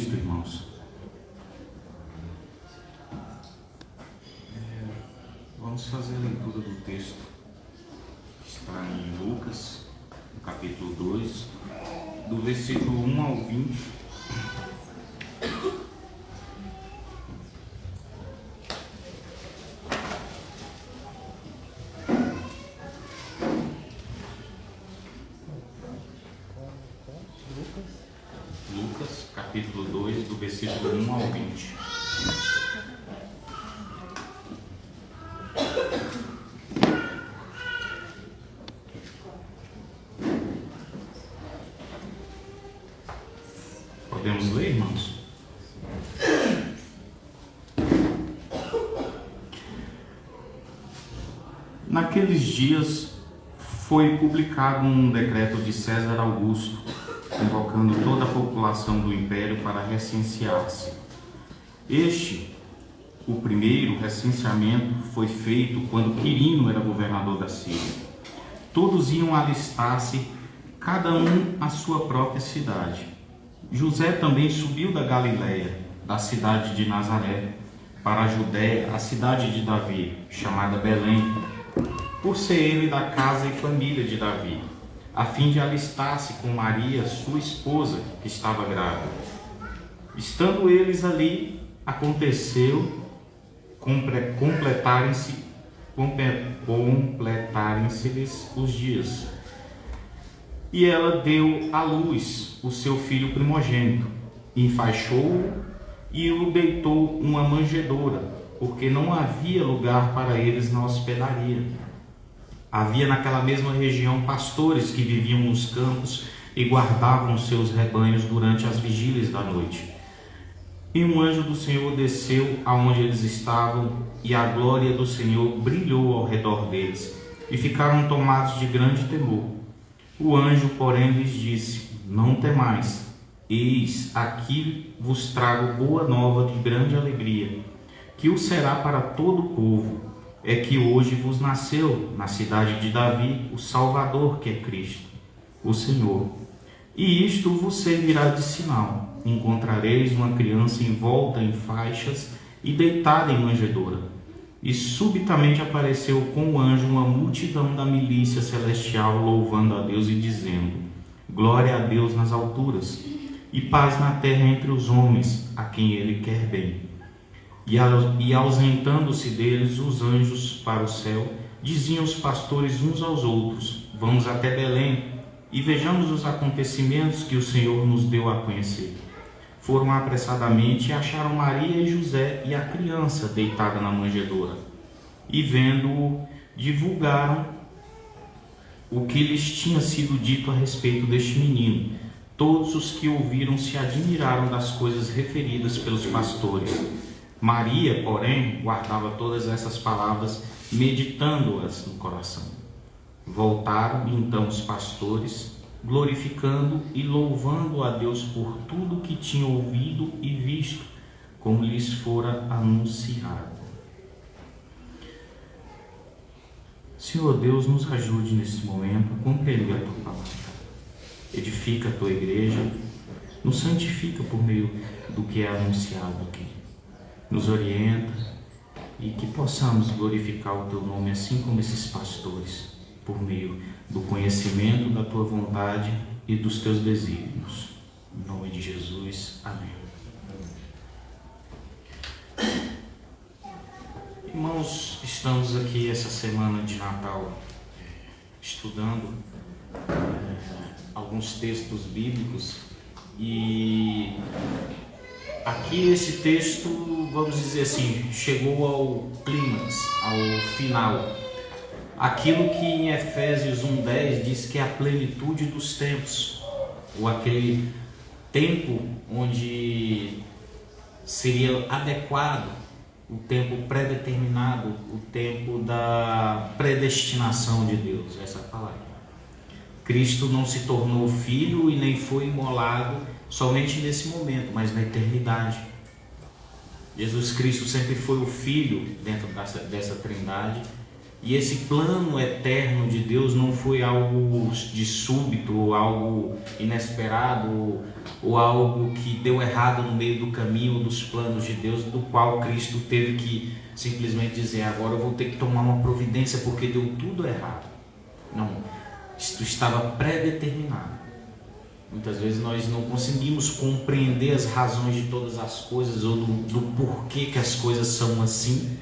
texto, irmãos. Vamos fazer a leitura do texto que está em Lucas, no capítulo 2, do versículo 1 ao 20. Lucas, capítulo 2, do versículo 1 ao 20. Podemos ler, irmãos? Naqueles dias foi publicado um decreto de César Augusto, convocando toda a população do império para recensear-se. O primeiro recenseamento foi feito quando Quirino era governador da Síria. Todos iam alistar-se, cada um à sua própria cidade. José também subiu da Galiléia, da cidade de Nazaré, para a Judéia, a cidade de Davi, chamada Belém, por ser ele da casa e família de Davi, a fim de alistar-se com Maria, sua esposa, que estava grávida. Estando eles ali, aconteceu completarem-se-lhes os dias. E ela deu à luz o seu filho primogênito, enfaixou-o e o deitou numa manjedoura, porque não havia lugar para eles na hospedaria. Havia naquela mesma região pastores que viviam nos campos e guardavam seus rebanhos durante as vigílias da noite. E um anjo do Senhor desceu aonde eles estavam, e a glória do Senhor brilhou ao redor deles, e ficaram tomados de grande temor. O anjo, porém, lhes disse: não temais, eis aqui vos trago boa nova de grande alegria, que o será para todo o povo. É que hoje vos nasceu na cidade de Davi o Salvador, que é Cristo, o Senhor. E isto vos servirá de sinal: encontrareis uma criança envolta em faixas e deitada em manjedoura. E subitamente apareceu com o anjo uma multidão da milícia celestial, louvando a Deus e dizendo: glória a Deus nas alturas, e paz na terra entre os homens, a quem ele quer bem. E ausentando-se deles os anjos para o céu, diziam os pastores uns aos outros: vamos até Belém e vejamos os acontecimentos que o Senhor nos deu a conhecer. Foram apressadamente e acharam Maria e José e a criança deitada na manjedoura. E vendo-o, divulgaram o que lhes tinha sido dito a respeito deste menino. Todos os que ouviram se admiraram das coisas referidas pelos pastores. Maria, porém, guardava todas essas palavras, meditando-as no coração. Voltaram então os pastores, glorificando e louvando a Deus por tudo que tinham ouvido e visto, como lhes fora anunciado. Senhor Deus, nos ajude nesse momento a compreender a Tua palavra. Edifica a Tua igreja, nos santifica por meio do que é anunciado aqui. Nos orienta e que possamos glorificar o Teu nome assim como esses pastores, por meio do conhecimento da Tua vontade e dos Teus desígnios. Em nome de Jesus, amém. Irmãos, estamos aqui essa semana de Natal estudando alguns textos bíblicos e aqui esse texto, vamos dizer assim, chegou ao clímax, ao final. Aquilo que em Efésios 1:10 diz que é a plenitude dos tempos, ou aquele tempo onde seria adequado, o tempo pré-determinado, o tempo da predestinação de Deus, essa é a palavra. Cristo não se tornou filho e nem foi imolado somente nesse momento, mas na eternidade. Jesus Cristo sempre foi o Filho dentro dessa trindade E esse plano eterno de Deus não foi algo de súbito, ou algo inesperado, ou algo que deu errado no meio do caminho dos planos de Deus, do qual Cristo teve que simplesmente dizer: agora eu vou ter que tomar uma providência porque deu tudo errado. Não, isto estava pré-determinado. Muitas vezes nós não conseguimos compreender as razões de todas as coisas, ou do porquê que as coisas são assim.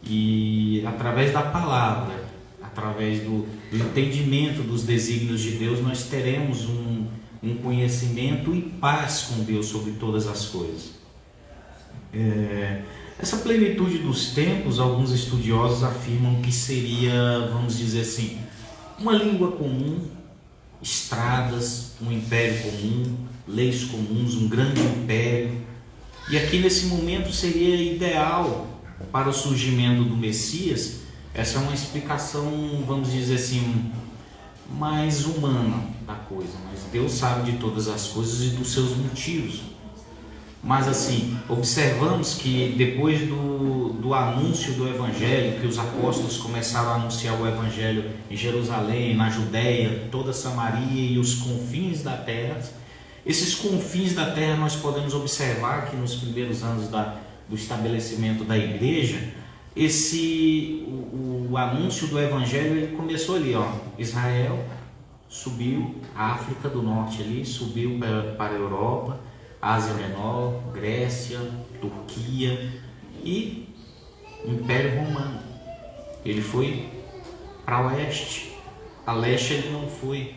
E através da palavra, através do entendimento dos desígnios de Deus, nós teremos um conhecimento e paz com Deus sobre todas as coisas. Essa plenitude dos tempos, alguns estudiosos afirmam que seria, vamos dizer assim, uma língua comum, estradas, um império comum, leis comuns, um grande império. E aqui nesse momento seria ideal para o surgimento do Messias. Essa é uma explicação, vamos dizer assim, mais humana da coisa, mas Deus sabe de todas as coisas e dos seus motivos. Mas assim, observamos que depois do anúncio do Evangelho, que os apóstolos começaram a anunciar o Evangelho em Jerusalém, na Judéia, toda Samaria e os confins da terra, esses confins da terra nós podemos observar que nos primeiros anos do estabelecimento da igreja, o anúncio do Evangelho ele começou ali, Israel subiu, a África do Norte ali, subiu para a Europa, Ásia Menor, Grécia, Turquia e Império Romano. Ele foi para oeste, a leste ele não foi.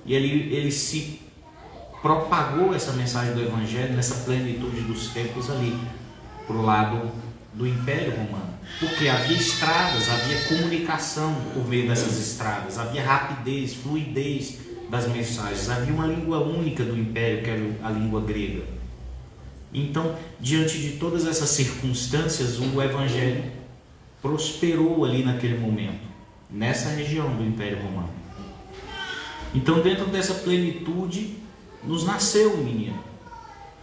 E ele se propagou essa mensagem do Evangelho nessa plenitude dos tempos ali, para o lado do Império Romano. Porque havia estradas, havia comunicação por meio dessas estradas, havia rapidez, fluidez das mensagens, havia uma língua única do Império, que era a língua grega. Então, diante de todas essas circunstâncias, o Evangelho prosperou ali naquele momento, nessa região do Império Romano. Então, dentro dessa plenitude, nos nasceu um menino,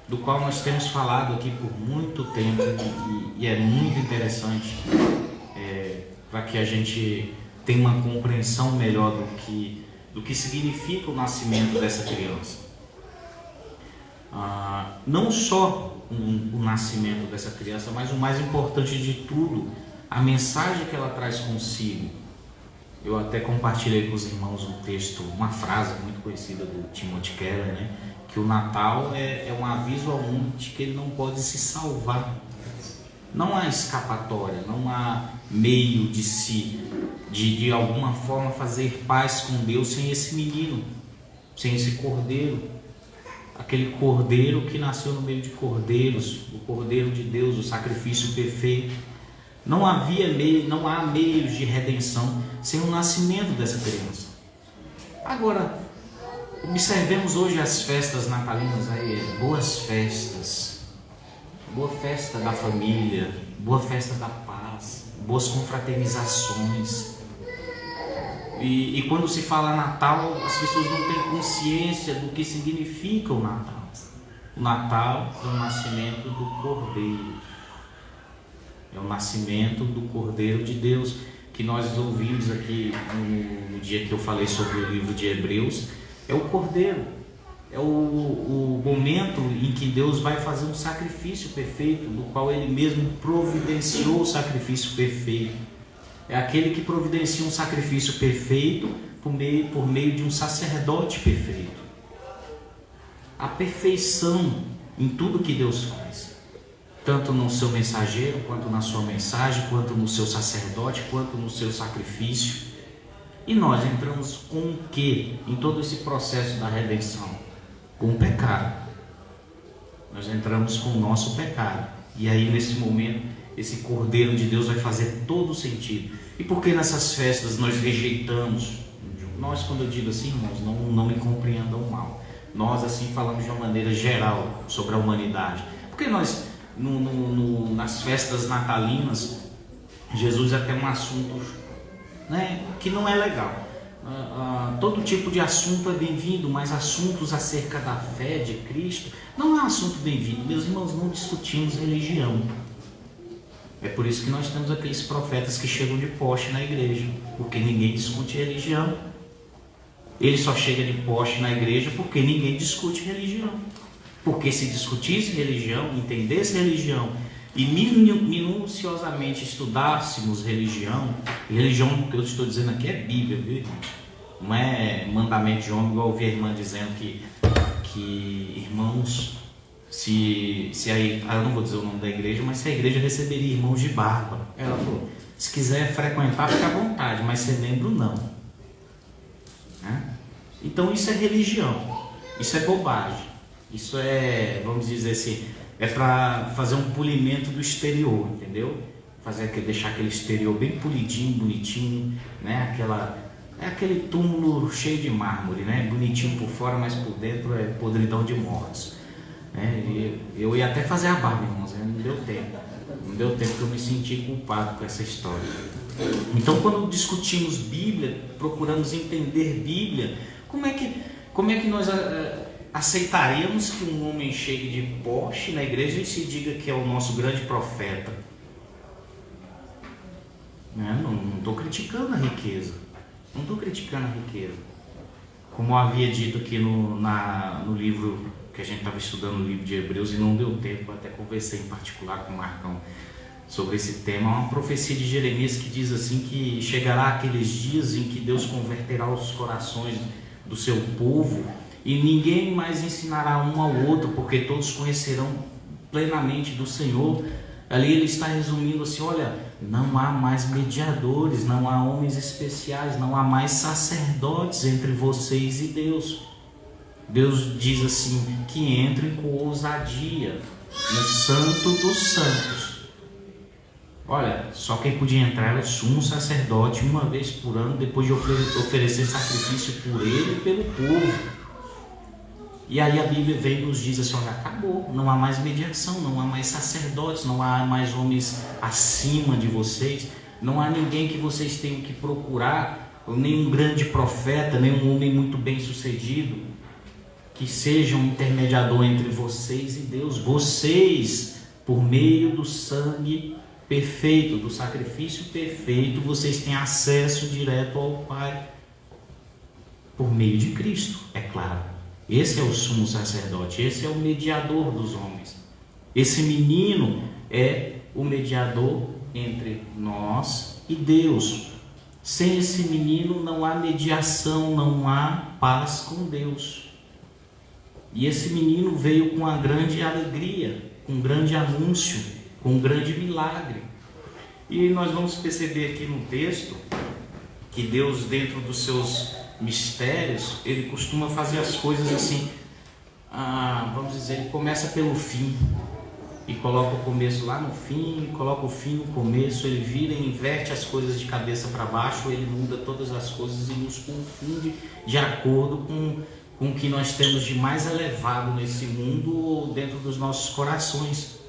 do qual nós temos falado aqui por muito tempo, e é muito interessante para que a gente tenha uma compreensão melhor do que significa o nascimento dessa criança. Não só o nascimento dessa criança, mas o mais importante de tudo, a mensagem que ela traz consigo. Eu até compartilhei com os irmãos um texto, uma frase muito conhecida do Timothy Keller, né? Que o Natal é um aviso ao mundo de que ele não pode se salvar. Não há escapatória, não há meio de alguma forma fazer paz com Deus sem esse menino, sem esse cordeiro. Aquele cordeiro que nasceu no meio de cordeiros, o cordeiro de Deus, o sacrifício perfeito. Não há meios de redenção sem o nascimento dessa criança. Agora, observemos hoje as festas natalinas aí, boas festas, boa festa da família, boa festa da paz, boas confraternizações. E quando se fala Natal, as pessoas não têm consciência do que significa o Natal. O Natal é o nascimento do Cordeiro. É o nascimento do Cordeiro de Deus, que nós ouvimos aqui no dia que eu falei sobre o livro de Hebreus. É o Cordeiro, é o momento em que Deus vai fazer um sacrifício perfeito, do qual Ele mesmo providenciou o sacrifício perfeito. É aquele que providencia um sacrifício perfeito por meio de um sacerdote perfeito. A perfeição em tudo que Deus faz, tanto no seu mensageiro, quanto na sua mensagem, quanto no seu sacerdote, quanto no seu sacrifício. E nós entramos com o quê em todo esse processo da redenção? Com o pecado. Nós entramos com o nosso pecado. E aí nesse momento, esse Cordeiro de Deus vai fazer todo o sentido. E por que nessas festas nós rejeitamos? Nós, quando eu digo assim, irmãos, não me compreendam mal. Nós assim falamos de uma maneira geral sobre a humanidade. Porque nós, nas festas natalinas, Jesus é até um assunto, né, que não é legal. Todo tipo de assunto é bem-vindo, mas assuntos acerca da fé de Cristo não é assunto bem-vindo. Meus irmãos, não discutimos religião. É por isso que nós temos aqueles profetas que chegam de poste na igreja, porque ninguém discute religião. Ele só chega de poste na igreja porque ninguém discute religião. Porque se discutisse religião, entendesse religião e minuciosamente estudássemos religião, e religião que eu estou dizendo aqui é Bíblia, viu, irmão? Não é mandamento de homem, igual eu ouvi a irmã dizendo que irmãos, eu não vou dizer o nome da igreja, mas se a igreja receberia irmãos de barba. Ela falou, se quiser frequentar, fica à vontade, mas ser membro não. Né? Então isso é religião, isso é bobagem, isso é, vamos dizer assim, é para fazer um polimento do exterior, entendeu? Deixar aquele exterior bem polidinho, bonitinho, né? Aquele túmulo cheio de mármore, né? Bonitinho por fora, mas por dentro é podridão de mortos. Eu ia até fazer a barba, irmãos, não deu tempo. Não deu tempo porque eu me senti culpado com essa história. Então, quando discutimos Bíblia, procuramos entender Bíblia, como é que nós aceitaríamos que um homem chegue de poste na igreja e se diga que é o nosso grande profeta? Não estou criticando a riqueza. Não estou criticando a riqueza. Como eu havia dito aqui no livro que a gente estava estudando, o livro de Hebreus, e não deu tempo, até conversei em particular com o Marcão sobre esse tema, uma profecia de Jeremias que diz assim que chegará aqueles dias em que Deus converterá os corações do seu povo e ninguém mais ensinará um ao outro, porque todos conhecerão plenamente do Senhor. Ali ele está resumindo assim, olha, não há mais mediadores, não há homens especiais, não há mais sacerdotes entre vocês e Deus. Deus diz assim, que entrem com ousadia no Santo dos Santos. Olha, só quem podia entrar era o sumo sacerdote uma vez por ano, depois de oferecer sacrifício por ele e pelo povo. E aí a Bíblia vem e nos diz assim, olha, acabou, não há mais mediação, não há mais sacerdotes, não há mais homens acima de vocês, não há ninguém que vocês tenham que procurar, nenhum grande profeta, nenhum homem muito bem sucedido, que seja um intermediador entre vocês e Deus. Vocês, por meio do sangue perfeito, do sacrifício perfeito, vocês têm acesso direto ao Pai, por meio de Cristo, é claro. Esse é o sumo sacerdote, esse é o mediador dos homens. Esse menino é o mediador entre nós e Deus. Sem esse menino não há mediação, não há paz com Deus. E esse menino veio com uma grande alegria, com um grande anúncio, com um grande milagre. E nós vamos perceber aqui no texto que Deus, dentro dos seus mistérios, ele costuma fazer as coisas assim, vamos dizer, ele começa pelo fim e coloca o começo lá no fim, coloca o fim no começo, ele vira e inverte as coisas de cabeça para baixo, ele muda todas as coisas e nos confunde de acordo com o que nós temos de mais elevado nesse mundo dentro dos nossos corações.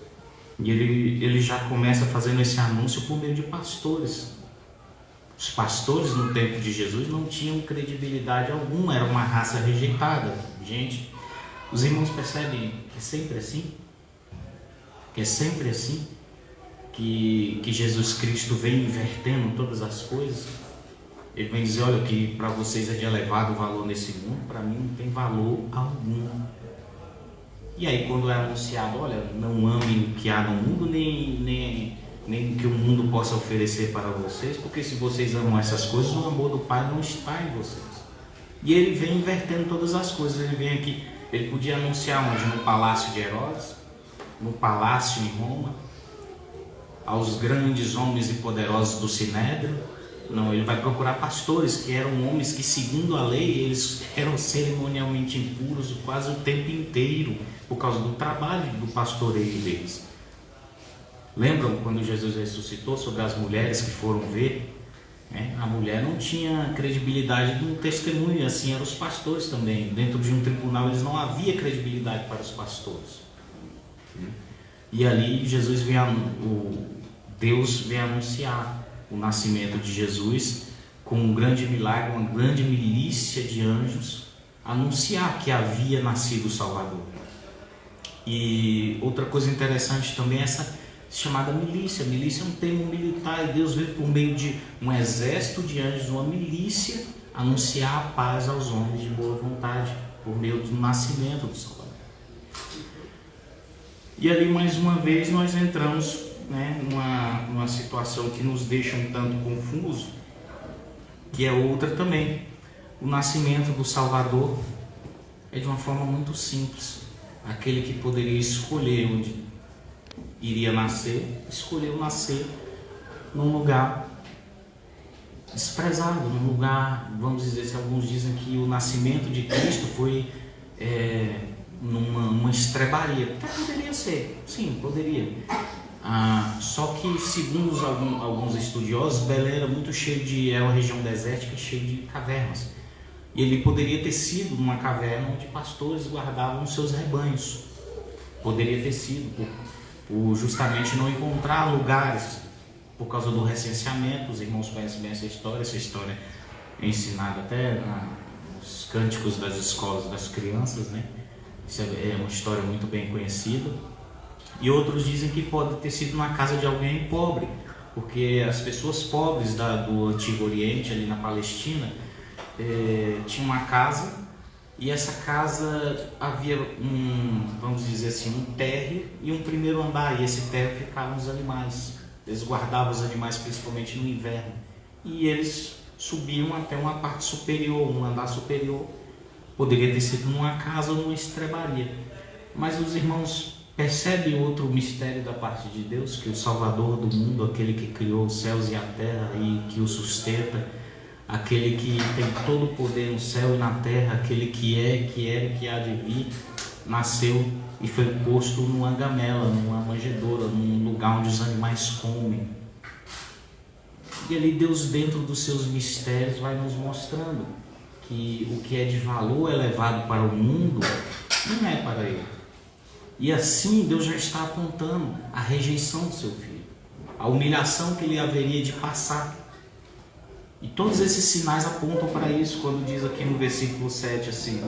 E ele já começa fazendo esse anúncio por meio de pastores. Os pastores no tempo de Jesus não tinham credibilidade alguma, era uma raça rejeitada. Gente, os irmãos percebem que é sempre assim? Que é sempre assim? Que Jesus Cristo vem invertendo todas as coisas? Ele vem dizer, olha, que para vocês é de elevado valor nesse mundo, para mim não tem valor algum. E aí quando é anunciado, olha, não amem o que há no mundo, nem o que o mundo possa oferecer para vocês, porque se vocês amam essas coisas, o amor do Pai não está em vocês. E ele vem invertendo todas as coisas. Ele vem aqui, ele podia anunciar onde? No palácio de Herodes, no palácio em Roma, aos grandes homens e poderosos do Sinédrio. Não, ele vai procurar pastores que eram homens que, segundo a lei, eles eram cerimonialmente impuros quase o tempo inteiro, por causa do trabalho do pastoreio deles. Lembram quando Jesus ressuscitou, sobre as mulheres que foram ver? A mulher não tinha credibilidade no testemunho, assim eram os pastores também. Dentro de um tribunal eles não havia credibilidade para os pastores. E ali Deus vem anunciar o nascimento de Jesus com um grande milagre, uma grande milícia de anjos, anunciar que havia nascido o Salvador. E outra coisa interessante também é chamada milícia. Milícia é um termo militar e Deus veio por meio de um exército de anjos, uma milícia, anunciar a paz aos homens de boa vontade, por meio do nascimento do Salvador. E ali mais uma vez nós entramos, né, numa situação que nos deixa um tanto confuso, que é outra também. O nascimento do Salvador é de uma forma muito simples. Aquele que poderia escolher onde iria nascer, escolheu nascer num lugar desprezado, num lugar, vamos dizer, se alguns dizem que o nascimento de Cristo foi numa estrebaria. Até poderia ser, sim, poderia. Só que, segundo alguns estudiosos, Belém era muito cheio é uma região desértica e cheia de cavernas. E ele poderia ter sido uma caverna onde pastores guardavam seus rebanhos. Poderia ter sido, por justamente não encontrar lugares por causa do recenseamento. Os irmãos conhecem bem essa história é ensinada até nos cânticos das escolas das crianças, né? Isso é uma história muito bem conhecida. E outros dizem que pode ter sido na casa de alguém pobre, porque as pessoas pobres do Antigo Oriente, ali na Palestina, tinham uma casa, e essa casa havia vamos dizer assim, um térreo e um primeiro andar, e esse térreo ficavam os animais. Eles guardavam os animais principalmente no inverno, e eles subiam até uma parte superior, um andar superior. Poderia ter sido numa casa ou numa estrebaria. Mas os irmãos percebem outro mistério da parte de Deus, que o Salvador do mundo, aquele que criou os céus e a terra e que o sustenta, aquele que tem todo o poder no céu e na terra, aquele que era e que há de vir, nasceu e foi posto numa gamela, numa manjedoura, num lugar onde os animais comem. E ali Deus, dentro dos seus mistérios, vai nos mostrando que o que é de valor elevado para o mundo não é para ele. E assim Deus já está apontando a rejeição do seu filho, a humilhação que ele haveria de passar. E todos esses sinais apontam para isso, quando diz aqui no versículo 7 assim: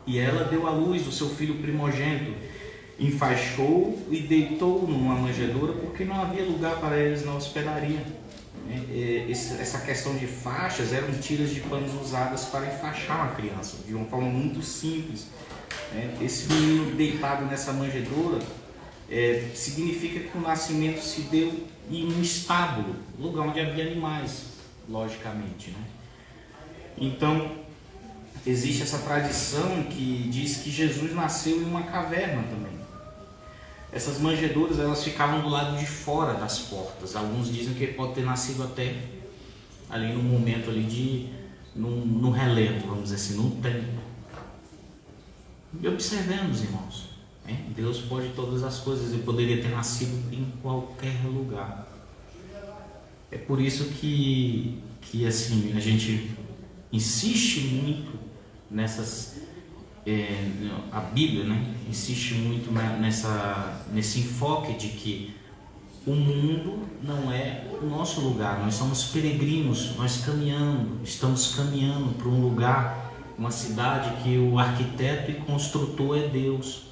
e ela deu à luz o seu filho primogênito, enfaixou e deitou numa manjedoura, porque não havia lugar para eles na hospedaria. Essa questão de faixas eram tiras de panos usadas para enfaixar uma criança, de uma forma muito simples. Esse menino deitado nessa manjedoura significa que o nascimento se deu em um estábulo, lugar onde havia animais, logicamente, né? Então, existe essa tradição que diz que Jesus nasceu em uma caverna também. Essas manjedouras, elas ficavam do lado de fora das portas. Alguns dizem que ele pode ter nascido até ali no momento ali no relento, vamos dizer assim, no tempo. E observemos, irmãos, Deus pode todas as coisas. Ele poderia ter nascido em qualquer lugar. É por isso que assim, a gente insiste muito a Bíblia, né, insiste muito nesse enfoque de que o mundo não é o nosso lugar. Nós somos peregrinos, estamos caminhando para um lugar, uma cidade que o arquiteto e construtor é Deus.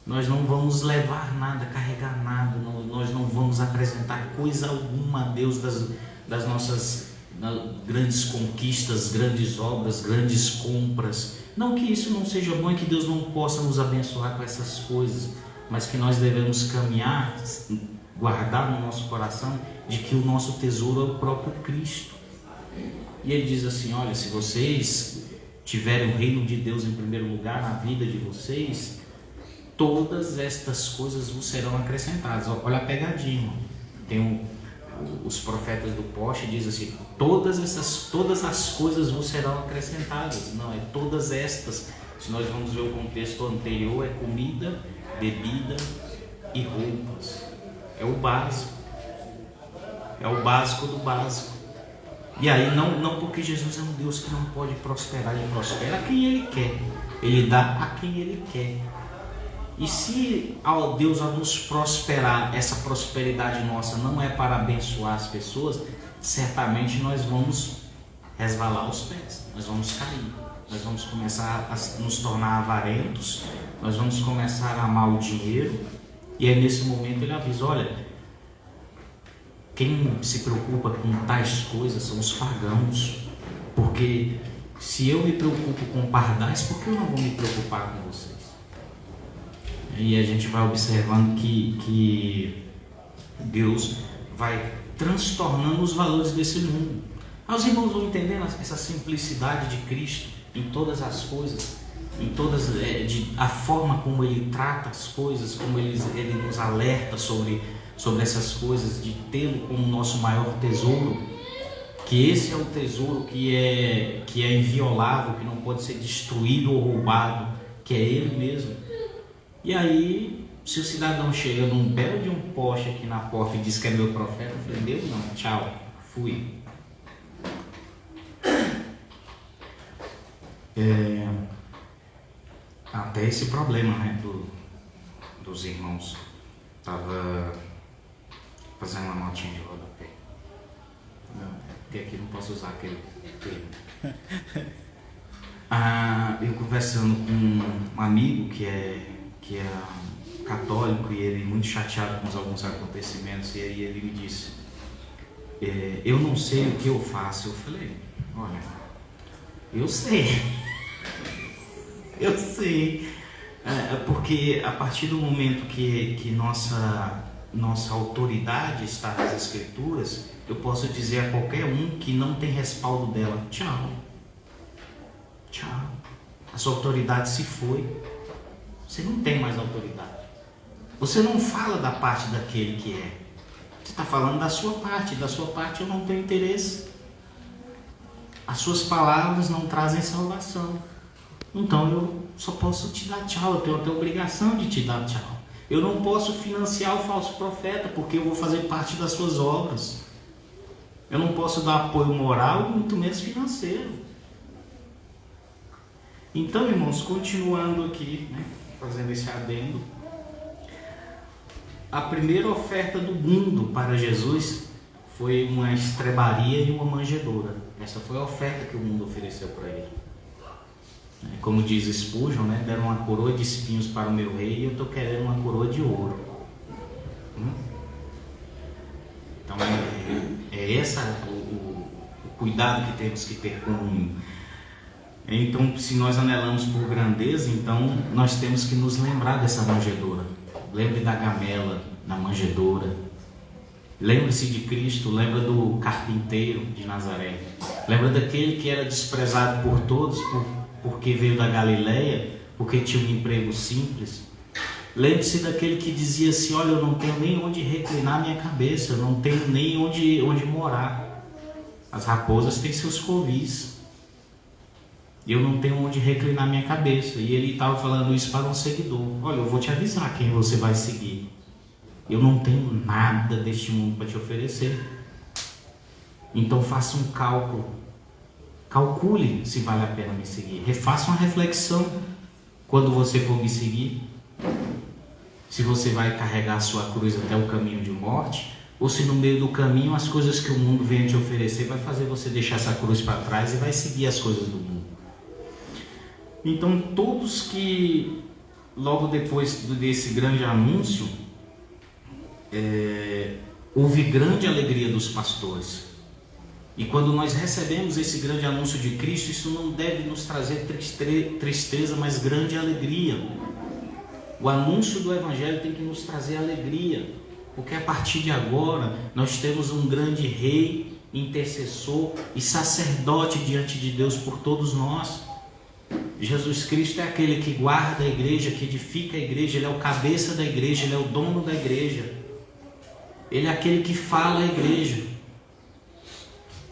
Nós não vamos levar nada, carregar nada, nós não vamos apresentar coisa alguma a Deus das nossas grandes conquistas, grandes obras, grandes compras. Não que isso não seja bom e que Deus não possa nos abençoar com essas coisas, mas que nós devemos caminhar, guardar no nosso coração de que o nosso tesouro é o próprio Cristo. E ele diz assim: olha, se vocês tiverem o reino de Deus em primeiro lugar na vida de vocês, todas estas coisas vos serão acrescentadas. Olha a pegadinha. Tem os profetas do poste dizem assim: todas as coisas vos serão acrescentadas. Não, é todas estas. Se nós vamos ver o contexto anterior, é comida, bebida e roupas. É o básico. É o básico do básico. E aí, não porque Jesus é um Deus que não pode prosperar, ele prospera a quem ele quer. Ele dá a quem ele quer. E se Deus, ao nos prosperar, essa prosperidade nossa não é para abençoar as pessoas, certamente nós vamos resvalar os pés, nós vamos cair, nós vamos começar a nos tornar avarentos, nós vamos começar a amar o dinheiro, E aí nesse momento ele avisa: olha, quem se preocupa com tais coisas são os pagãos, porque se eu me preocupo com pardais, por que eu não vou me preocupar com vocês? E a gente vai observando que Deus vai transtornando os valores desse mundo. Os irmãos vão entendendo essa simplicidade de Cristo em todas as coisas, em todas a forma como Ele trata as coisas, como Ele nos alerta sobre essas coisas, de tê-lo como nosso maior tesouro, que esse é o tesouro que é inviolável, que não pode ser destruído ou roubado, que é Ele mesmo. E aí, se o cidadão chega num belo de um poste aqui na porta e diz que é meu profeta, eu falei: Deus não, tchau, fui. Até esse problema, né, dos irmãos. Estava fazendo uma notinha de rodapé. Porque aqui não posso usar aquele termo. Eu conversando com um amigo que é católico, e ele muito chateado com alguns acontecimentos, e aí ele me disse: eu não sei o que eu faço. Eu falei: olha, eu sei. Eu sei. Porque a partir do momento que nossa autoridade está nas Escrituras, eu posso dizer a qualquer um que não tem respaldo dela: tchau, tchau, a sua autoridade se foi, você não tem mais autoridade. Você não fala da parte daquele que é, você está falando da sua parte eu não tenho interesse. As suas palavras não trazem salvação, então eu só posso te dar tchau, eu tenho até a obrigação de te dar tchau. Eu não posso financiar o falso profeta, porque eu vou fazer parte das suas obras. Eu não posso dar apoio moral, muito menos financeiro. Então, irmãos, continuando aqui, né, fazendo esse adendo, a primeira oferta do mundo para Jesus foi uma estrebaria e uma manjedoura. Essa foi a oferta que o mundo ofereceu para ele. Como diz Spurgeon, né, deram uma coroa de espinhos para o meu rei e eu estou querendo uma coroa de ouro. Então é esse o cuidado que temos que ter com o mundo. Então, se nós anelamos por grandeza, então nós temos que nos lembrar dessa manjedoura. Lembre da gamela na manjedoura. Lembre-se de Cristo, lembra do carpinteiro de Nazaré. Lembra daquele que era desprezado por todos porque veio da Galileia, porque tinha um emprego simples. Lembre-se daquele que dizia assim: olha, eu não tenho nem onde reclinar minha cabeça, eu não tenho nem onde morar. As raposas têm seus covis, eu não tenho onde reclinar minha cabeça. E ele estava falando isso para um seguidor: olha, eu vou te avisar quem você vai seguir. Eu não tenho nada deste mundo para te oferecer. Então faça um cálculo. Calcule se vale a pena me seguir. Refaça uma reflexão quando você for me seguir. Se você vai carregar a sua cruz até o caminho de morte, ou se no meio do caminho as coisas que o mundo vem te oferecer vai fazer você deixar essa cruz para trás e vai seguir as coisas do mundo. Então todos que logo depois desse grande anúncio, houve grande alegria dos pastores. E quando nós recebemos esse grande anúncio de Cristo, isso não deve nos trazer tristeza, mas grande alegria. O anúncio do Evangelho tem que nos trazer alegria, porque a partir de agora nós temos um grande rei, intercessor e sacerdote diante de Deus por todos nós. Jesus Cristo é aquele que guarda a igreja, que edifica a igreja, Ele é o cabeça da igreja, Ele é o dono da igreja. Ele é aquele que fala a igreja.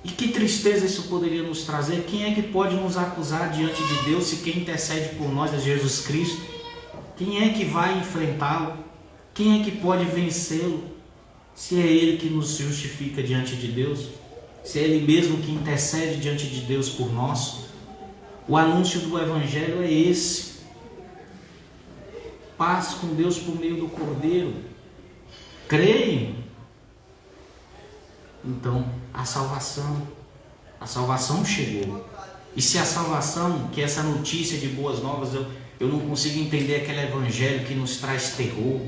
E que tristeza isso poderia nos trazer? Quem é que pode nos acusar diante de Deus se quem intercede por nós é Jesus Cristo? Quem é que vai enfrentá-lo? Quem é que pode vencê-lo? Se é Ele que nos justifica diante de Deus? Se é Ele mesmo que intercede diante de Deus por nós? O anúncio do Evangelho é esse: paz com Deus por meio do Cordeiro. Creem? Então, a salvação chegou. E se a salvação, que é essa notícia de boas novas, eu não consigo entender aquele evangelho que nos traz terror,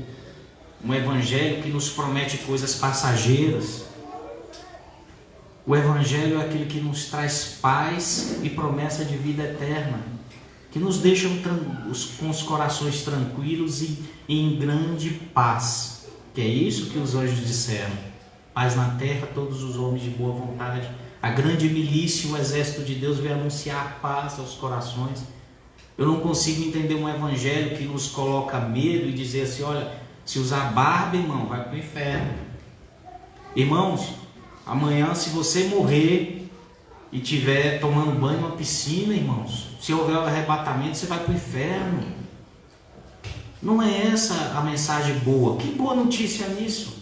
um evangelho que nos promete coisas passageiras. O evangelho é aquele que nos traz paz e promessa de vida eterna, que nos deixa com os corações tranquilos e em grande paz, que é isso que os anjos disseram: paz na terra, todos os homens de boa vontade. A grande milícia, o exército de Deus, veio anunciar paz aos corações. Eu não consigo entender um evangelho que nos coloca medo e dizer assim: olha, se usar barba, irmão, vai para o inferno. Irmãos, amanhã, se você morrer e estiver tomando banho numa piscina, irmãos, se houver o arrebatamento, você vai para o inferno. Não é essa a mensagem boa. Que boa notícia nisso?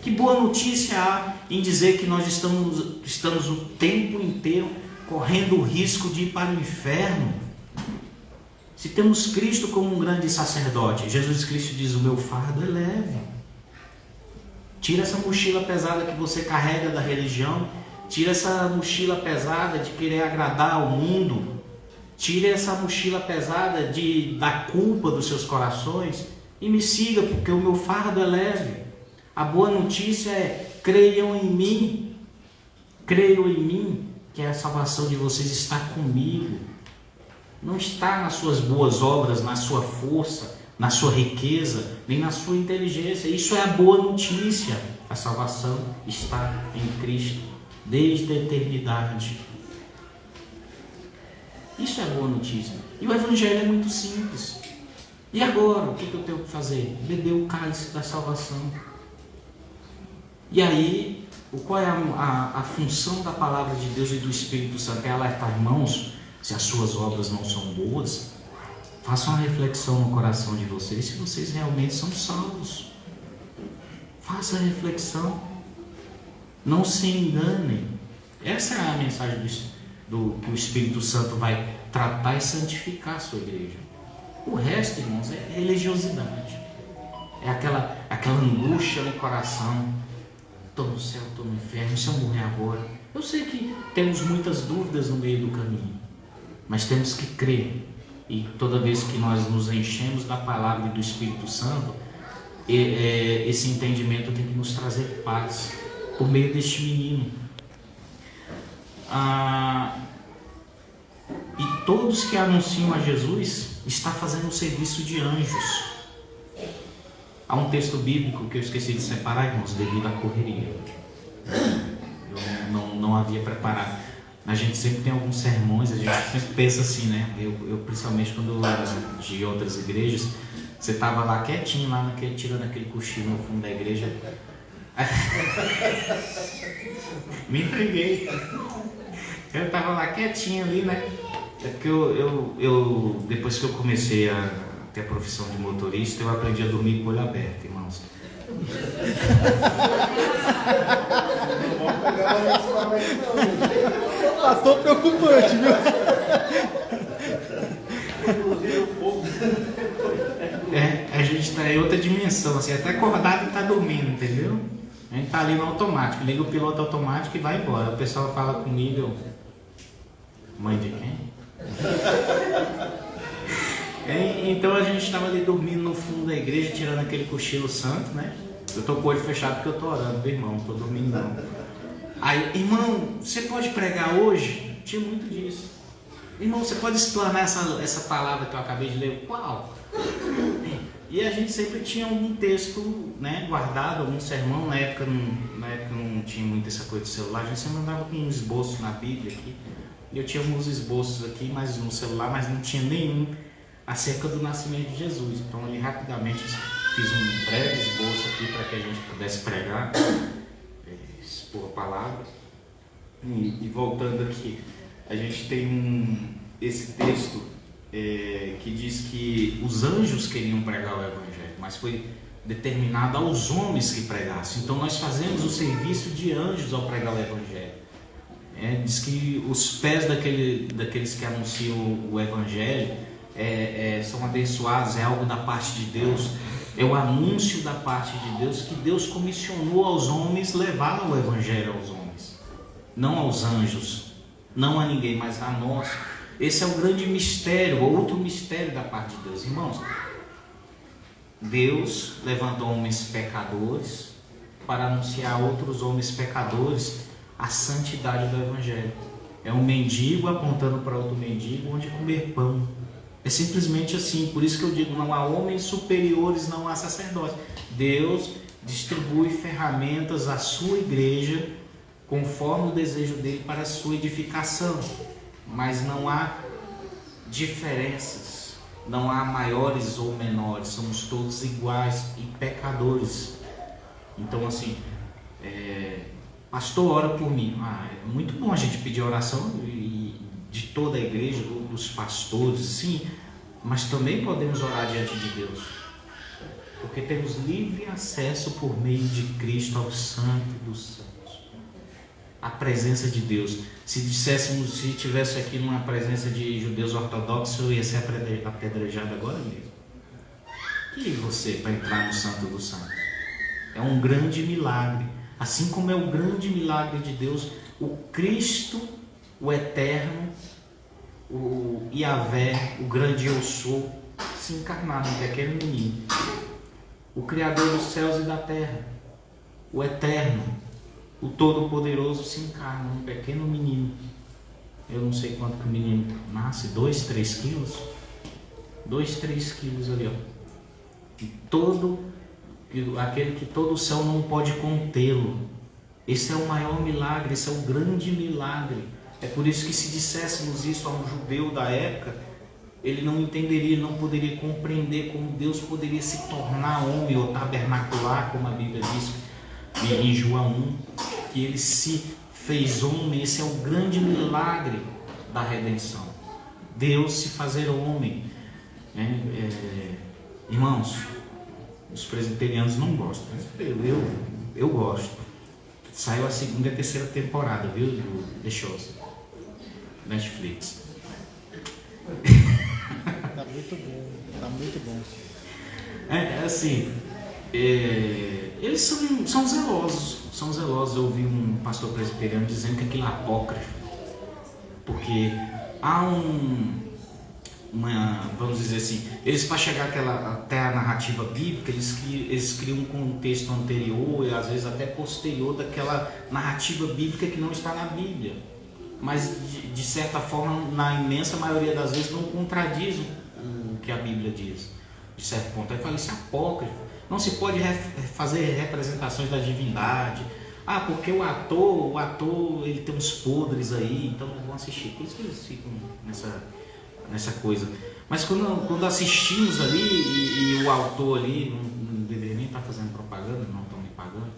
Que boa notícia há em dizer que nós estamos o tempo inteiro correndo o risco de ir para o inferno? Se temos Cristo como um grande sacerdote, Jesus Cristo diz: o meu fardo é leve. Tira essa mochila pesada que você carrega da religião, tira essa mochila pesada de querer agradar ao mundo, tire essa mochila pesada da culpa dos seus corações e me siga, porque o meu fardo é leve. A boa notícia é: creiam em mim, que a salvação de vocês está comigo. Não está nas suas boas obras, na sua força, na sua riqueza, nem na sua inteligência. Isso é a boa notícia. A salvação está em Cristo desde a eternidade. Isso é a boa notícia. E o evangelho é muito simples. E agora, o que eu tenho que fazer? Beber o cálice da salvação. E aí, qual é a função da palavra de Deus e do Espírito Santo? É alertar: irmãos, se as suas obras não são boas, façam uma reflexão no coração de vocês se vocês realmente são salvos. Faça a reflexão. Não se enganem. Essa é a mensagem que o Espírito Santo vai tratar e santificar a sua igreja. O resto, irmãos, é religiosidade. É aquela angústia no coração: estou no céu, estou no inferno, se eu morrer agora. Eu sei que temos muitas dúvidas no meio do caminho, mas temos que crer. E toda vez que nós nos enchemos da palavra e do Espírito Santo, esse entendimento tem que nos trazer paz por meio deste menino. E todos que anunciam a Jesus estão fazendo um serviço de anjos. Há um texto bíblico que eu esqueci de separar, irmãos, devido à correria. Eu não havia preparado. A gente sempre tem alguns sermões, a gente sempre pensa assim, né? Eu principalmente quando eu era de outras igrejas, você estava lá quietinho, tirando aquele cochilo no fundo da igreja. Me entreguei. Eu estava lá quietinho ali, né? É porque eu depois que eu comecei a ter a profissão de motorista, eu aprendi a dormir com o olho aberto, irmãos. Tô preocupante, viu? A gente está em outra dimensão, assim, até acordado e está dormindo, entendeu? A gente está ali no automático, liga o piloto automático e vai embora. O pessoal fala comigo: mãe de quem? Então a gente estava ali dormindo no fundo da igreja, tirando aquele cochilo santo, né? Eu tô com o olho fechado porque eu tô orando, meu irmão, não tô dormindo não. Aí: irmão, você pode pregar hoje? Tinha muito disso. Irmão, você pode explanar essa palavra que eu acabei de ler? Qual? E a gente sempre tinha algum texto, né, guardado, algum sermão. Na época não tinha muito essa coisa de celular, a gente sempre andava com um esboço na Bíblia aqui. Eu tinha alguns esboços aqui, mas no celular, mas não tinha nenhum acerca do nascimento de Jesus. Então ali rapidamente fiz um breve esboço aqui para que a gente pudesse pregar, expor a palavra. E voltando aqui, a gente tem esse texto que diz que os anjos queriam pregar o Evangelho, mas foi determinado aos homens que pregassem. Então nós fazemos o serviço de anjos ao pregar o Evangelho. Diz que os pés daqueles que anunciam o Evangelho são abençoados, é algo da parte de Deus, é o anúncio da parte de Deus, que Deus comissionou aos homens levar o Evangelho aos homens, não aos anjos, não a ninguém, mas a nós. Esse é o grande mistério, outro mistério da parte de Deus. Irmãos, Deus levantou homens pecadores para anunciar a outros homens pecadores a santidade do Evangelho. É um mendigo apontando para outro mendigo onde comer pão. É simplesmente assim. Por isso que eu digo, não há homens superiores, não há sacerdotes. Deus distribui ferramentas à sua igreja conforme o desejo dele para a sua edificação. Mas não há diferenças. Não há maiores ou menores. Somos todos iguais e pecadores. Então assim, pastor, ora por mim. É muito bom a gente pedir oração de toda a igreja, dos pastores, sim, mas também podemos orar diante de Deus, porque temos livre acesso por meio de Cristo ao Santo dos Santos, a presença de Deus. Se tivesse aqui numa presença de judeus ortodoxos, eu ia ser apedrejado agora mesmo. E você para entrar no Santo dos Santos? É um grande milagre. Assim como é o grande milagre de Deus, o Cristo, o Eterno, o Yahvé, o grande Eu Sou, se encarnar num pequeno menino. O Criador dos céus e da terra, o Eterno, o Todo-Poderoso se encarna num pequeno menino. Eu não sei quanto que o menino nasce, 2, 3 quilos? 2, 3 quilos ali, ó. E aquele que todo o céu não pode contê-lo. Esse é o maior milagre, esse é o grande milagre. É por isso que se disséssemos isso a um judeu da época, ele não entenderia, não poderia compreender como Deus poderia se tornar homem ou tabernacular, como a Bíblia diz em João 1, que ele se fez homem. Esse é o grande milagre da redenção. Deus se fazer homem. Irmãos, os presbiterianos não gostam, eu gosto. Saiu a 2ª e a 3ª temporada, viu, do The Shows, Netflix. Tá muito bom. Assim, eles são zelosos. Eu ouvi um pastor presbiteriano dizendo que aquilo é apócrifo, porque há vamos dizer assim, eles para chegar até a narrativa bíblica, eles criam um contexto anterior e às vezes até posterior daquela narrativa bíblica que não está na Bíblia, mas de certa forma, na imensa maioria das vezes, não contradiz o que a Bíblia diz, de certo ponto. Aí fala, isso é apócrifo, não se pode fazer representações da divindade, porque o ator ele tem uns podres aí, então não vão assistir. Por isso que eles ficam nessa coisa. Mas quando assistimos ali e o autor ali não deveria nem estar fazendo propaganda, não estão me pagando,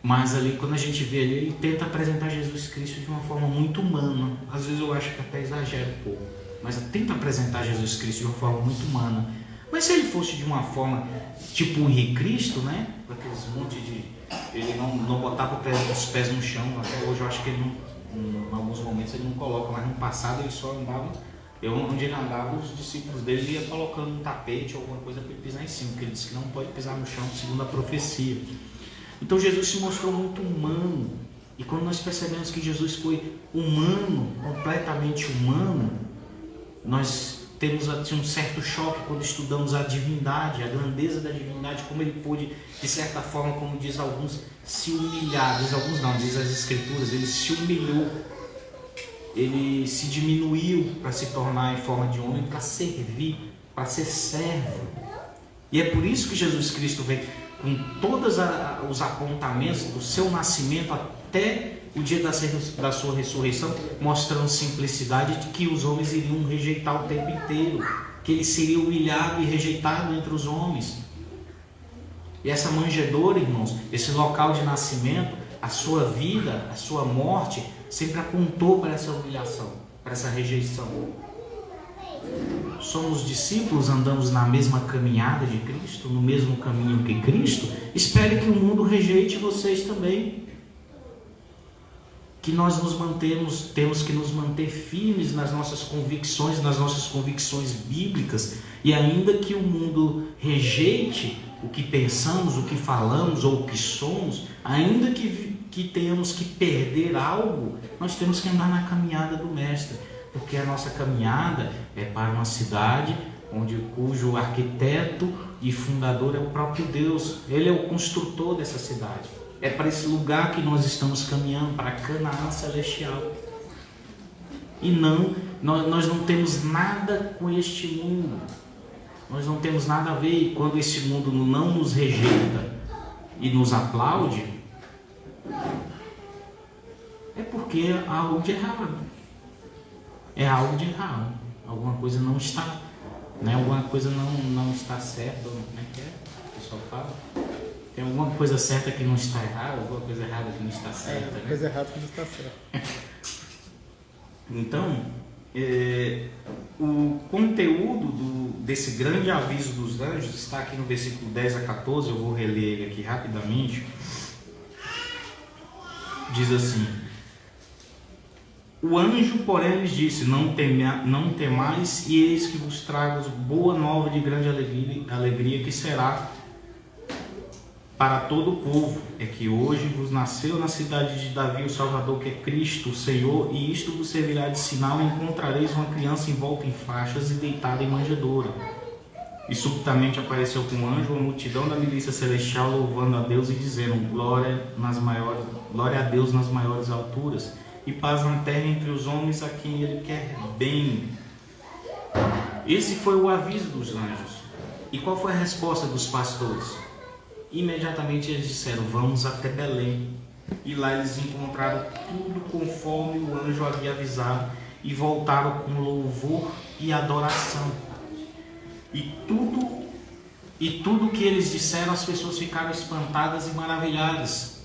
mas ali quando a gente vê ali, ele tenta apresentar Jesus Cristo de uma forma muito humana. Às vezes eu acho que até exagera um pouco, mas tenta apresentar Jesus Cristo de uma forma muito humana. Mas se ele fosse de uma forma tipo o Henrique Cristo, né, aqueles monte de ele não botava os pés no chão, até hoje eu acho que ele em alguns momentos ele não coloca, mas no passado ele só andava. Onde ele andava, os discípulos dele iam colocando um tapete ou alguma coisa para ele pisar em cima, porque ele disse que não pode pisar no chão, segundo a profecia. Então Jesus se mostrou muito humano, e quando nós percebemos que Jesus foi humano, completamente humano, nós temos assim, um certo choque quando estudamos a divindade, a grandeza da divindade, como ele pôde, de certa forma, como diz alguns, se humilhar, diz alguns não, diz as Escrituras, ele se humilhou. Ele se diminuiu para se tornar em forma de homem, para servir, para ser servo. E é por isso que Jesus Cristo vem com todos os apontamentos do seu nascimento até o dia da sua ressurreição, mostrando simplicidade de que os homens iriam rejeitar o tempo inteiro, que ele seria humilhado e rejeitado entre os homens. E essa manjedoura, irmãos, esse local de nascimento, a sua vida, a sua morte, sempre apontou para essa humilhação, para essa rejeição. Somos discípulos, andamos na mesma caminhada de Cristo, no mesmo caminho que Cristo. Espere que o mundo rejeite vocês também. Que nós temos que nos manter firmes nas nossas convicções bíblicas, e ainda que o mundo rejeite o que pensamos, o que falamos ou o que somos, ainda que tenhamos que perder algo, nós temos que andar na caminhada do Mestre, porque a nossa caminhada é para uma cidade cujo arquiteto e fundador é o próprio Deus. Ele é o construtor dessa cidade. É para esse lugar que nós estamos caminhando, para Canaã celestial. E nós não temos nada com este mundo. Nós não temos nada a ver. E quando esse mundo não nos rejeita e nos aplaude, é porque há algo de errado. É algo de errado. Alguma coisa não está, né? Alguma coisa não está certa. Como é que é? O pessoal fala. Tem alguma coisa certa que não está errada, alguma coisa errada que não está certa. Né? Coisa errada que não está certa. Então, o conteúdo desse grande aviso dos anjos está aqui no versículo 10 a 14. Eu vou reler ele aqui rapidamente. Diz assim: o anjo, porém, lhes disse: não temais, e eis que vos trago boa nova de grande alegria, que será para todo o povo. É que hoje vos nasceu na cidade de Davi o Salvador, que é Cristo, o Senhor, e isto vos servirá de sinal: encontrareis uma criança envolta em faixas e deitada em manjedoura. E subitamente apareceu com um anjo uma multidão da milícia celestial, louvando a Deus e dizendo: glória a Deus nas maiores alturas, e paz na terra entre os homens a quem Ele quer bem. Esse foi o aviso dos anjos. E qual foi a resposta dos pastores? Imediatamente eles disseram: vamos até Belém. E lá eles encontraram tudo conforme o anjo havia avisado, e voltaram com louvor e adoração. E tudo que eles disseram, as pessoas ficaram espantadas e maravilhadas.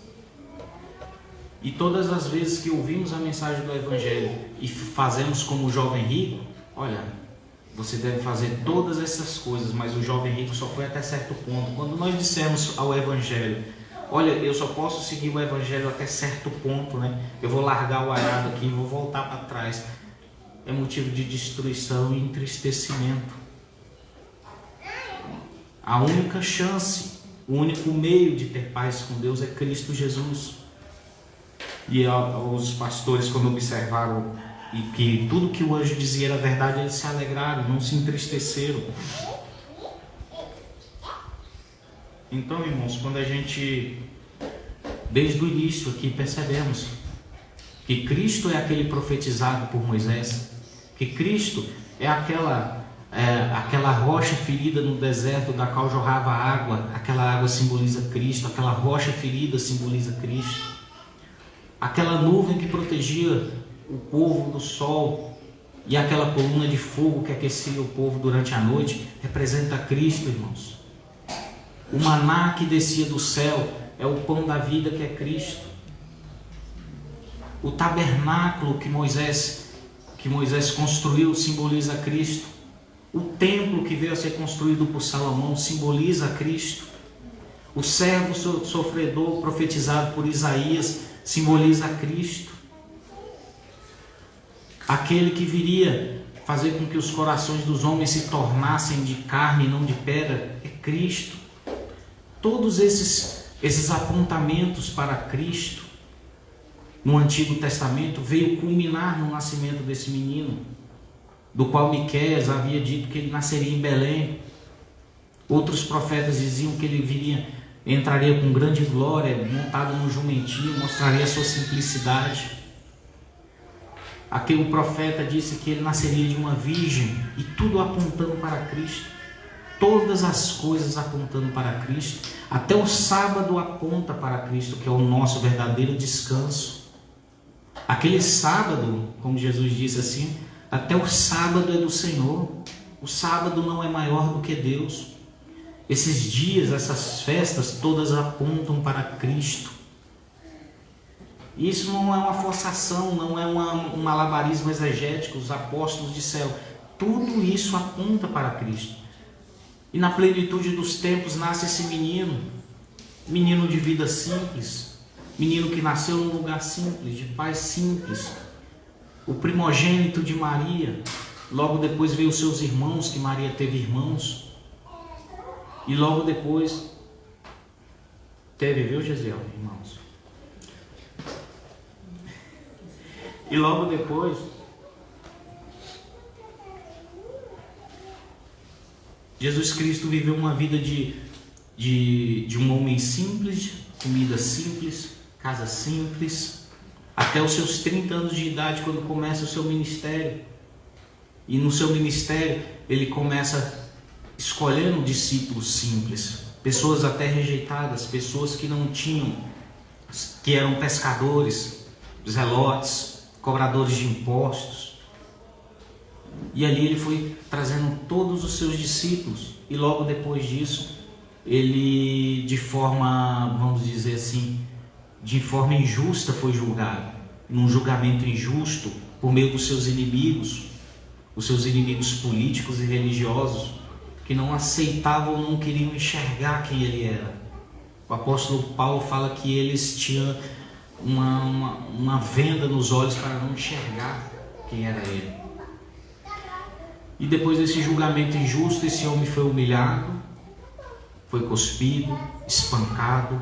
E todas as vezes que ouvimos a mensagem do Evangelho e fazemos como o jovem rico, olha, você deve fazer todas essas coisas, mas o jovem rico só foi até certo ponto. Quando nós dissemos ao Evangelho: olha, eu só posso seguir o Evangelho até certo ponto, né? Eu vou largar o arado aqui e vou voltar para trás. É motivo de destruição e entristecimento. A única chance, o único meio de ter paz com Deus é Cristo Jesus. E os pastores, quando observaram e que tudo que o anjo dizia era verdade, eles se alegraram, não se entristeceram. Então, irmãos, quando a gente, desde o início aqui, percebemos que Cristo é aquele profetizado por Moisés, que Cristo é aquela rocha ferida no deserto da qual jorrava água. Aquela água simboliza Cristo, aquela rocha ferida simboliza Cristo. Aquela nuvem que protegia o povo do sol e aquela coluna de fogo que aquecia o povo durante a noite representa Cristo, irmãos. O maná que descia do céu é o pão da vida, que é Cristo. O tabernáculo que Moisés construiu simboliza Cristo. O templo que veio a ser construído por Salomão simboliza Cristo. O servo sofredor profetizado por Isaías simboliza Cristo. Aquele que viria fazer com que os corações dos homens se tornassem de carne e não de pedra é Cristo. Todos esses apontamentos para Cristo no Antigo Testamento veio culminar no nascimento desse menino, do qual Miqueias havia dito que ele nasceria em Belém. Outros profetas diziam que ele entraria com grande glória, montado no jumentinho, mostraria a sua simplicidade. Aquele profeta disse que ele nasceria de uma virgem, e tudo apontando para Cristo. Todas as coisas apontando para Cristo. Até o sábado aponta para Cristo, que é o nosso verdadeiro descanso. Aquele sábado, como Jesus disse assim, até o sábado é do Senhor. O sábado não é maior do que Deus. Esses dias, essas festas, todas apontam para Cristo. Isso não é uma forçação, não é um malabarismo exegético. Os apóstolos disseram, tudo isso aponta para Cristo. E na plenitude dos tempos nasce esse menino de vida simples, menino que nasceu num lugar simples, de pais simples, o primogênito de Maria. Logo depois veio os seus irmãos, que Maria teve irmãos, e logo depois teve, viu, Gesiel, irmãos? E logo depois Jesus Cristo viveu uma vida de um homem simples, comida simples, casa simples, até os seus 30 anos de idade, quando começa o seu ministério. E no seu ministério, ele começa escolhendo discípulos simples, pessoas até rejeitadas, pessoas que não tinham, que eram pescadores, zelotes, cobradores de impostos. E ali ele foi trazendo todos os seus discípulos. E logo depois disso, ele, de forma, vamos dizer assim, de forma injusta foi julgado. Num julgamento injusto, por meio dos seus inimigos, os seus inimigos políticos e religiosos, que não aceitavam ou não queriam enxergar quem ele era. O apóstolo Paulo fala que eles tinham uma venda nos olhos para não enxergar quem era ele. E depois desse julgamento injusto, esse homem foi humilhado, foi cuspido, espancado,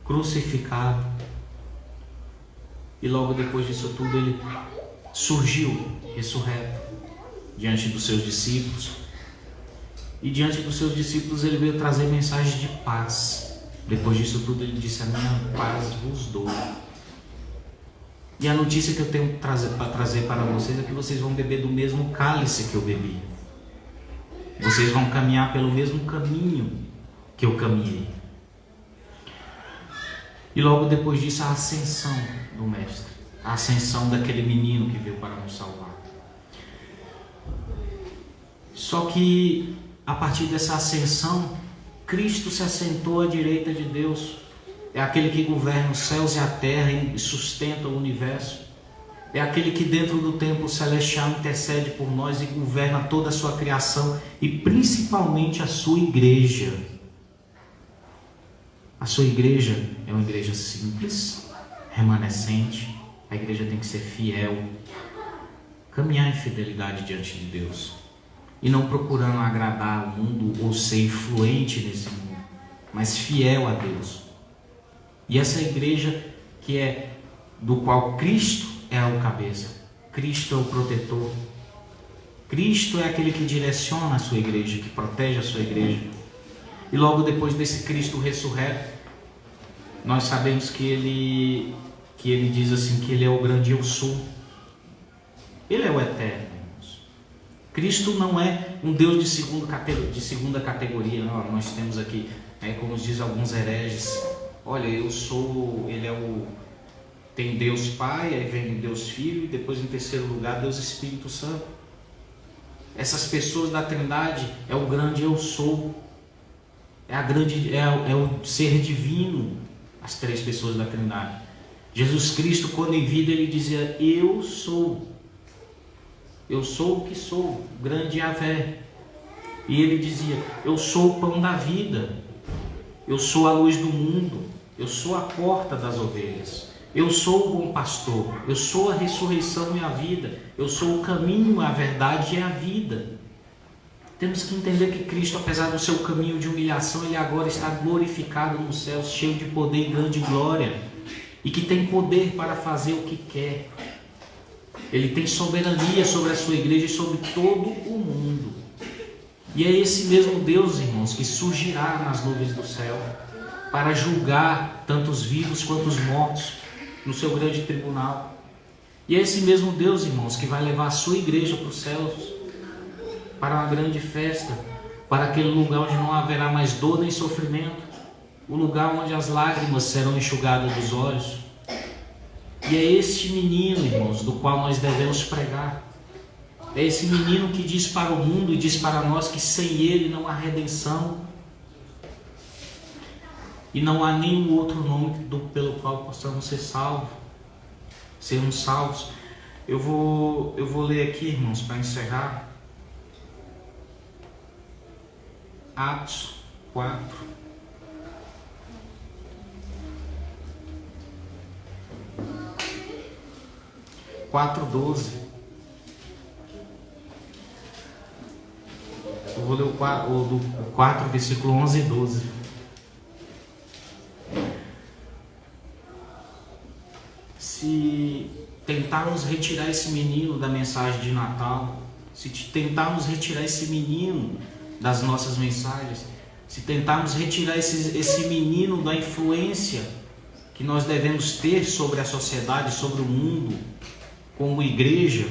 crucificado. E logo depois disso tudo ele surgiu, ressurreto, diante dos seus discípulos. E diante dos seus discípulos ele veio trazer mensagem de paz. Depois disso tudo ele disse: a minha paz vos dou. E a notícia que eu tenho para trazer para vocês é que vocês vão beber do mesmo cálice que eu bebi. Vocês vão caminhar pelo mesmo caminho que eu caminhei. E logo depois disso a ascensão do Mestre, a ascensão daquele menino que veio para nos salvar. Só que a partir dessa ascensão, Cristo se assentou à direita de Deus. É aquele que governa os céus e a terra e sustenta o universo. É aquele que dentro do templo celestial intercede por nós e governa toda a sua criação e principalmente a sua igreja. A sua igreja é uma igreja simples, remanescente. A igreja tem que ser fiel, caminhar em fidelidade diante de Deus. E não procurando agradar o mundo ou ser influente nesse mundo, mas fiel a Deus. E essa igreja que é do qual Cristo é o cabeça, Cristo é o protetor, Cristo é aquele que direciona a sua igreja, que protege a sua igreja. E logo depois desse Cristo ressurreto, nós sabemos que ele diz assim, que ele é o grande eu sou. Ele é o eterno. Cristo não é um Deus de segunda categoria. Não, nós temos aqui, como diz alguns hereges, olha, eu sou, tem Deus Pai, aí vem Deus Filho, e depois em terceiro lugar Deus Espírito Santo. Essas pessoas da Trindade é o grande eu sou, é o ser divino, as três pessoas da Trindade. Jesus Cristo, quando em vida, ele dizia: eu sou o que sou, grande Yahvé. E ele dizia: eu sou o pão da vida, eu sou a luz do mundo, eu sou a porta das ovelhas, eu sou o bom pastor, eu sou a ressurreição e a vida, eu sou o caminho, a verdade e a vida. Temos que entender que Cristo, apesar do seu caminho de humilhação, ele agora está glorificado nos céus, cheio de poder e grande glória, e que tem poder para fazer o que quer. Ele tem soberania sobre a sua igreja e sobre todo o mundo. E é esse mesmo Deus, irmãos, que surgirá nas nuvens do céu para julgar tanto os vivos quanto os mortos no seu grande tribunal. E é esse mesmo Deus, irmãos, que vai levar a sua igreja para os céus, para uma grande festa, para aquele lugar onde não haverá mais dor nem sofrimento, o lugar onde as lágrimas serão enxugadas dos olhos. E é este menino, irmãos, do qual nós devemos pregar. É esse menino que diz para o mundo e diz para nós que sem ele não há redenção. E não há nenhum outro nome pelo qual possamos ser salvos. Sermos salvos. Eu vou ler aqui, irmãos, para encerrar. Atos 4. Quatro 12. Eu vou ler o 4, versículo 11 e 12. Se tentarmos retirar esse menino da mensagem de Natal, se tentarmos retirar esse menino das nossas mensagens, se tentarmos retirar esse menino da influência que nós devemos ter sobre a sociedade, sobre o mundo, como igreja,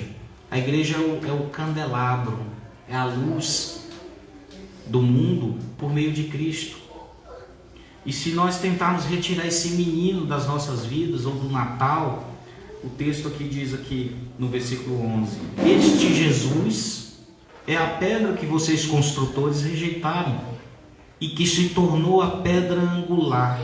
a igreja é o candelabro, é a luz do mundo por meio de Cristo. E se nós tentarmos retirar esse menino das nossas vidas, ou do Natal, o texto aqui diz aqui no versículo 11: este Jesus é a pedra que vocês construtores rejeitaram e que se tornou a pedra angular.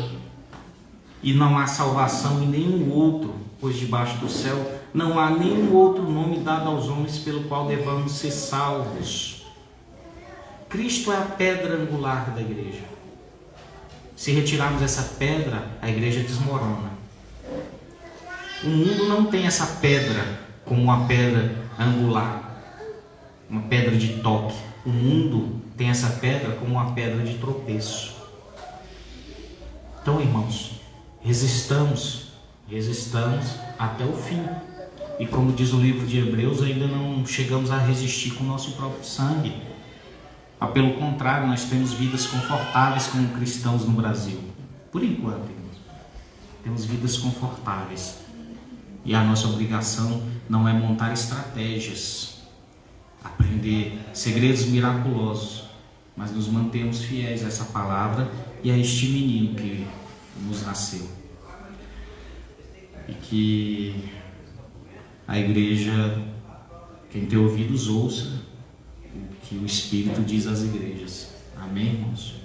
E não há salvação em nenhum outro, pois debaixo do céu não há nenhum outro nome dado aos homens pelo qual devamos ser salvos. Cristo é a pedra angular da igreja. Se retirarmos essa pedra, a igreja desmorona. O mundo não tem essa pedra como uma pedra angular, uma pedra de toque. O mundo tem essa pedra como uma pedra de tropeço. Então, irmãos, resistamos até o fim. E como diz o livro de Hebreus, ainda não chegamos a resistir com o nosso próprio sangue. Pelo contrário, nós temos vidas confortáveis como cristãos no Brasil. Por enquanto, irmãos, temos vidas confortáveis. E a nossa obrigação não é montar estratégias, aprender segredos miraculosos, mas nos mantemos fiéis a essa palavra e a este menino que nos nasceu. E que a igreja, quem tem ouvidos, ouça o que o Espírito diz às igrejas. Amém, irmãos?